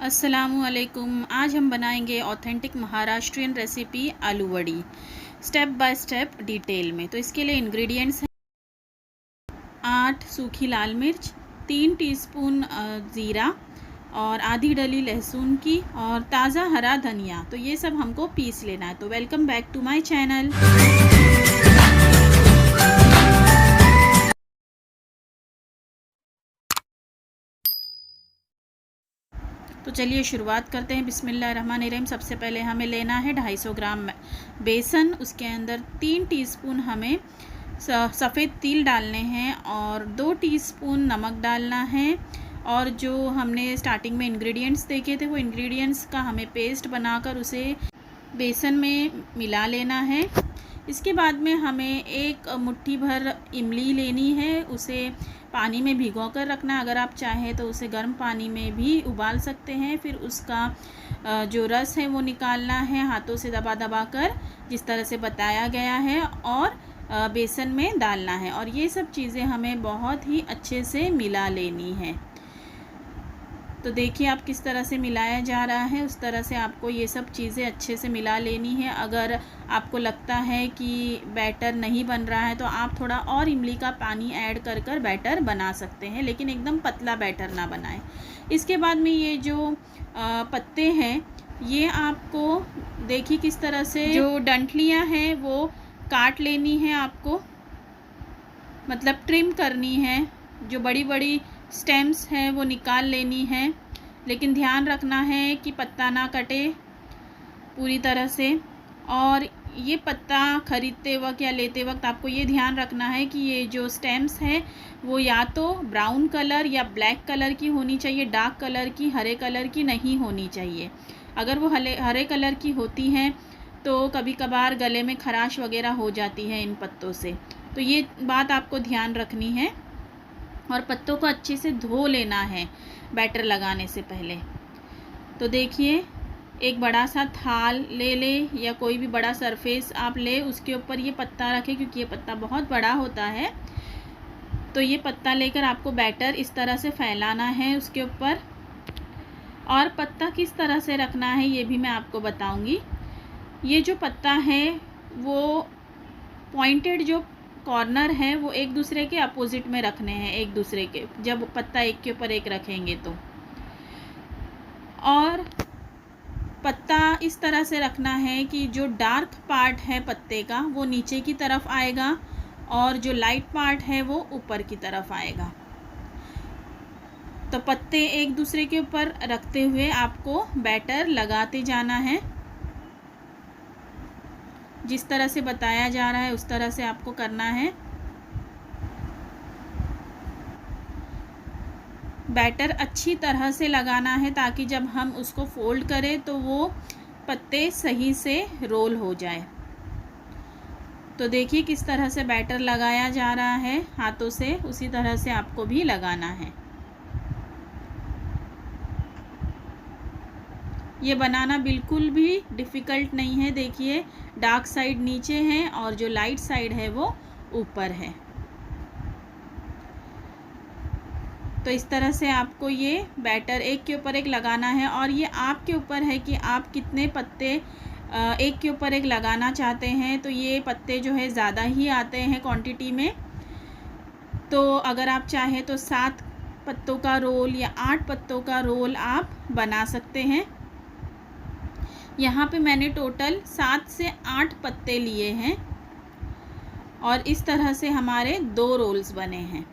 अस्सलामुअलैकुम। आज हम बनाएंगे ऑथेंटिक महाराष्ट्रियन रेसिपी आलू वड़ी, स्टेप बाय स्टेप डिटेल में। तो इसके लिए इंग्रेडिएंट्स हैं 8 सूखी लाल मिर्च, 3 टीस्पून ज़ीरा और आधी डली लहसुन की और ताज़ा हरा धनिया। तो ये सब हमको पीस लेना है। तो welcome back to my channel. तो चलिए शुरुआत करते हैं। बिस्मिल्लाहिर्रहमानिर्रहीम। सबसे पहले हमें लेना है 250 ग्राम बेसन। उसके अंदर 3 टीस्पून हमें सफ़ेद तिल डालने हैं और 2 टीस्पून नमक डालना है। और जो हमने स्टार्टिंग में इंग्रेडिएंट्स देखे थे वो इंग्रेडिएंट्स का हमें पेस्ट बनाकर उसे बेसन में मिला लेना है। इसके बाद में हमें एक मुट्ठी भर इमली लेनी है, उसे पानी में भिगो कर रखना। अगर आप चाहें तो उसे गर्म पानी में भी उबाल सकते हैं। फिर उसका जो रस है वो निकालना है हाथों से दबा दबा कर, जिस तरह से बताया गया है, और बेसन में डालना है। और ये सब चीज़ें हमें बहुत ही अच्छे से मिला लेनी है। तो देखिए आप किस तरह से मिलाया जा रहा है, उस तरह से आपको ये सब चीज़ें अच्छे से मिला लेनी है। अगर आपको लगता है कि बैटर नहीं बन रहा है तो आप थोड़ा और इमली का पानी ऐड कर कर बैटर बना सकते हैं, लेकिन एकदम पतला बैटर ना बनाएं। इसके बाद में ये जो पत्ते हैं ये आपको देखिए किस तरह से जो डंठलियाँ हैं वो काट लेनी है आपको, मतलब ट्रिम करनी है। जो बड़ी बड़ी स्टेम्स हैं वो निकाल लेनी है, लेकिन ध्यान रखना है कि पत्ता ना कटे पूरी तरह से। और ये पत्ता ख़रीदते वक्त या लेते वक्त आपको ये ध्यान रखना है कि ये जो स्टेम्स हैं वो या तो ब्राउन कलर या ब्लैक कलर की होनी चाहिए, डार्क कलर की, हरे कलर की नहीं होनी चाहिए। अगर वो हरे कलर की होती हैं तो कभी कभार गले में खराश वगैरह हो जाती है इन पत्तों से। तो ये बात आपको ध्यान रखनी है। और पत्तों को अच्छे से धो लेना है बैटर लगाने से पहले। तो देखिए एक बड़ा सा थाल ले ले या कोई भी बड़ा सरफेस आप ले, उसके ऊपर ये पत्ता रखें क्योंकि ये पत्ता बहुत बड़ा होता है। तो ये पत्ता लेकर आपको बैटर इस तरह से फैलाना है उसके ऊपर। और पत्ता किस तरह से रखना है ये भी मैं आपको बताऊंगी। ये जो पत्ता है वो पॉइंटेड जो कॉर्नर है वो एक दूसरे के अपोजिट में रखने हैं, एक दूसरे के, जब पत्ता एक के ऊपर एक रखेंगे तो। और पत्ता इस तरह से रखना है कि जो डार्क पार्ट है पत्ते का वो नीचे की तरफ आएगा और जो लाइट पार्ट है वो ऊपर की तरफ आएगा। तो पत्ते एक दूसरे के ऊपर रखते हुए आपको बैटर लगाते जाना है। जिस तरह से बताया जा रहा है उस तरह से आपको करना है। बैटर अच्छी तरह से लगाना है ताकि जब हम उसको फोल्ड करें तो वो पत्ते सही से रोल हो जाए। तो देखिए किस तरह से बैटर लगाया जा रहा है हाथों से, उसी तरह से आपको भी लगाना है। ये बनाना बिल्कुल भी डिफ़िकल्ट नहीं है। देखिए डार्क साइड नीचे है और जो लाइट साइड है वो ऊपर है। तो इस तरह से आपको ये बैटर एक के ऊपर एक लगाना है। और ये आपके ऊपर है कि आप कितने पत्ते एक के ऊपर एक लगाना चाहते हैं। तो ये पत्ते जो है ज़्यादा ही आते हैं क्वांटिटी में। तो अगर आप चाहें तो 7 पत्तों का रोल या 8 पत्तों का रोल आप बना सकते हैं। यहाँ पे मैंने टोटल 7 से 8 पत्ते लिए हैं और इस तरह से हमारे 2 रोल्स बने हैं।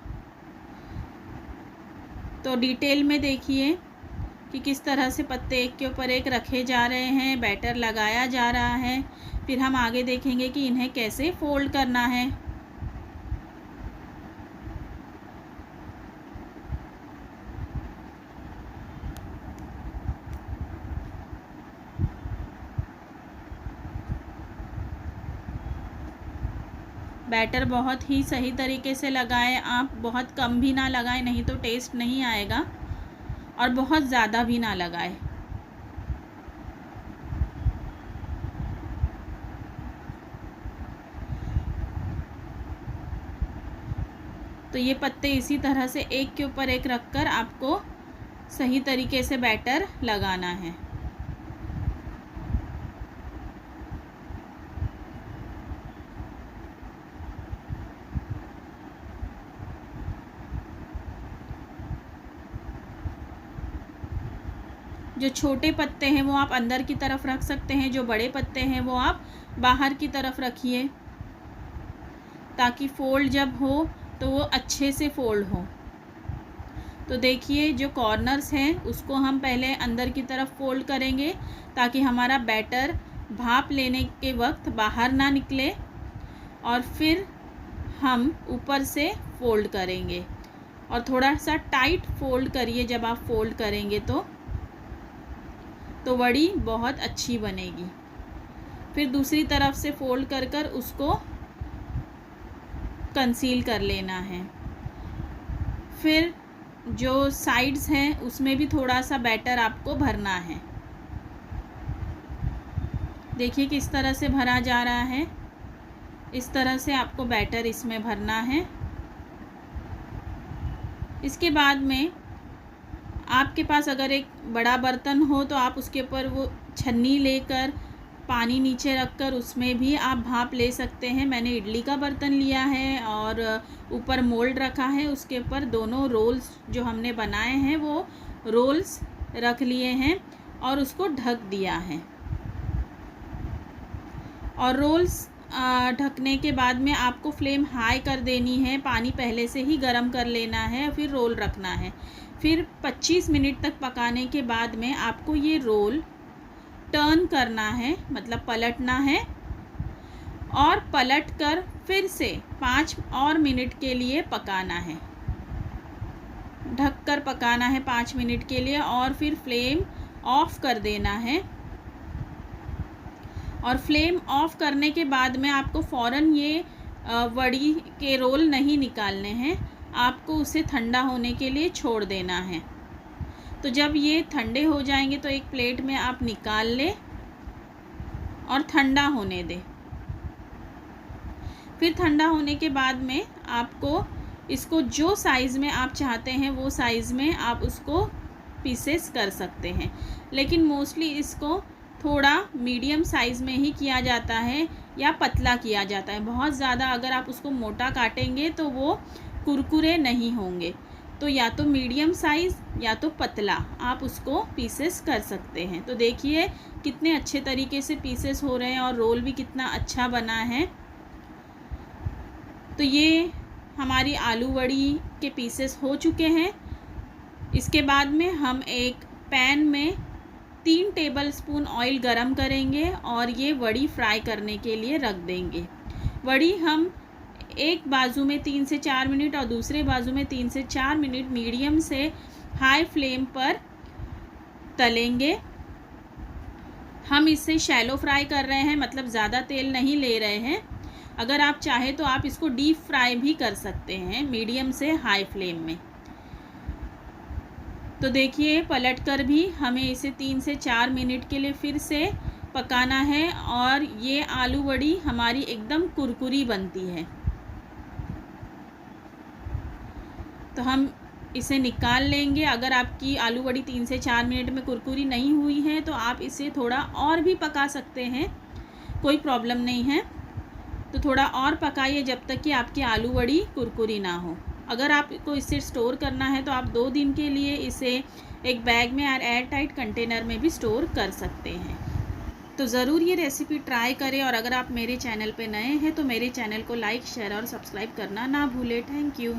तो डिटेल में देखिए कि किस तरह से पत्ते एक के ऊपर एक रखे जा रहे हैं, बैटर लगाया जा रहा है। फिर हम आगे देखेंगे कि इन्हें कैसे फोल्ड करना है। बैटर बहुत ही सही तरीके से लगाएं आप, बहुत कम भी ना लगाएं नहीं तो टेस्ट नहीं आएगा, और बहुत ज़्यादा भी ना लगाएं। तो ये पत्ते इसी तरह से एक के ऊपर एक रखकर आपको सही तरीके से बैटर लगाना है। जो छोटे पत्ते हैं वो आप अंदर की तरफ रख सकते हैं, जो बड़े पत्ते हैं वो आप बाहर की तरफ रखिए, ताकि फ़ोल्ड जब हो तो वो अच्छे से फ़ोल्ड हो। तो देखिए जो कॉर्नर्स हैं उसको हम पहले अंदर की तरफ फ़ोल्ड करेंगे, ताकि हमारा बैटर भाप लेने के वक्त बाहर ना निकले, और फिर हम ऊपर से फ़ोल्ड करेंगे। और थोड़ा सा टाइट फ़ोल्ड करिए, जब आप फ़ोल्ड करेंगे तो वड़ी बहुत अच्छी बनेगी। फिर दूसरी तरफ से फ़ोल्ड कर कर उसको कंसील कर लेना है। फिर जो साइड्स हैं उसमें भी थोड़ा सा बैटर आपको भरना है। देखिए किस तरह से भरा जा रहा है, इस तरह से आपको बैटर इसमें भरना है। इसके बाद में आपके पास अगर एक बड़ा बर्तन हो तो आप उसके ऊपर वो छन्नी लेकर पानी नीचे रखकर उसमें भी आप भाप ले सकते हैं। मैंने इडली का बर्तन लिया है और ऊपर मोल्ड रखा है, उसके ऊपर दोनों रोल्स जो हमने बनाए हैं वो रोल्स रख लिए हैं और उसको ढक दिया है। और रोल्स ढकने के बाद में आपको फ्लेम हाई कर देनी है, पानी पहले से ही गर्म कर लेना है, फिर रोल रखना है। फिर 25 मिनट तक पकाने के बाद में आपको ये रोल टर्न करना है, मतलब पलटना है, और पलट कर फिर से 5 और मिनट के लिए पकाना है। ढक कर पकाना है 5 मिनट के लिए, और फिर फ्लेम ऑफ कर देना है। और फ्लेम ऑफ करने के बाद में आपको फ़ौरन ये वड़ी के रोल नहीं निकालने हैं, आपको उसे ठंडा होने के लिए छोड़ देना है। तो जब ये ठंडे हो जाएंगे तो एक प्लेट में आप निकाल लें और ठंडा होने दें। फिर ठंडा होने के बाद में आपको इसको जो साइज़ में आप चाहते हैं वो साइज़ में आप उसको पीसेस कर सकते हैं, लेकिन मोस्टली इसको थोड़ा मीडियम साइज़ में ही किया जाता है या पतला किया जाता है। बहुत ज़्यादा अगर आप उसको मोटा काटेंगे तो वो कुरकुरे नहीं होंगे। तो या तो मीडियम साइज़ या तो पतला आप उसको पीसेस कर सकते हैं। तो देखिए कितने अच्छे तरीके से पीसेस हो रहे हैं और रोल भी कितना अच्छा बना है। तो ये हमारी आलू वड़ी के पीसेस हो चुके हैं। इसके बाद में हम एक पैन में 3 टेबलस्पून ऑयल गरम करेंगे और ये वड़ी फ्राई करने के लिए रख देंगे। वड़ी हम एक बाजू में 3 से 4 मिनट और दूसरे बाजू में 3 से 4 मिनट मीडियम से हाई फ्लेम पर तलेंगे। हम इसे शैलो फ्राई कर रहे हैं, मतलब ज़्यादा तेल नहीं ले रहे हैं। अगर आप चाहें तो आप इसको डीप फ्राई भी कर सकते हैं मीडियम से हाई फ्लेम में। तो देखिए पलट कर भी हमें इसे 3 से 4 मिनट के लिए फिर से पकाना है और ये आलू वड़ी हमारी एकदम कुरकुरी बनती है। तो हम इसे निकाल लेंगे। अगर आपकी आलू वड़ी 3 से 4 मिनट में कुरकुरी नहीं हुई है तो आप इसे थोड़ा और भी पका सकते हैं, कोई प्रॉब्लम नहीं है। तो थोड़ा और पकाइए जब तक कि आपकी आलू वड़ी कुरकुरी ना हो। अगर आपको इसे स्टोर करना है तो आप 2 दिन के लिए इसे एक बैग में और एयर टाइट कंटेनर में भी स्टोर कर सकते हैं। तो ज़रूर ये रेसिपी ट्राई करें, और अगर आप मेरे चैनल पे नए हैं तो मेरे चैनल को लाइक, शेयर और सब्सक्राइब करना ना भूलें। Thank you.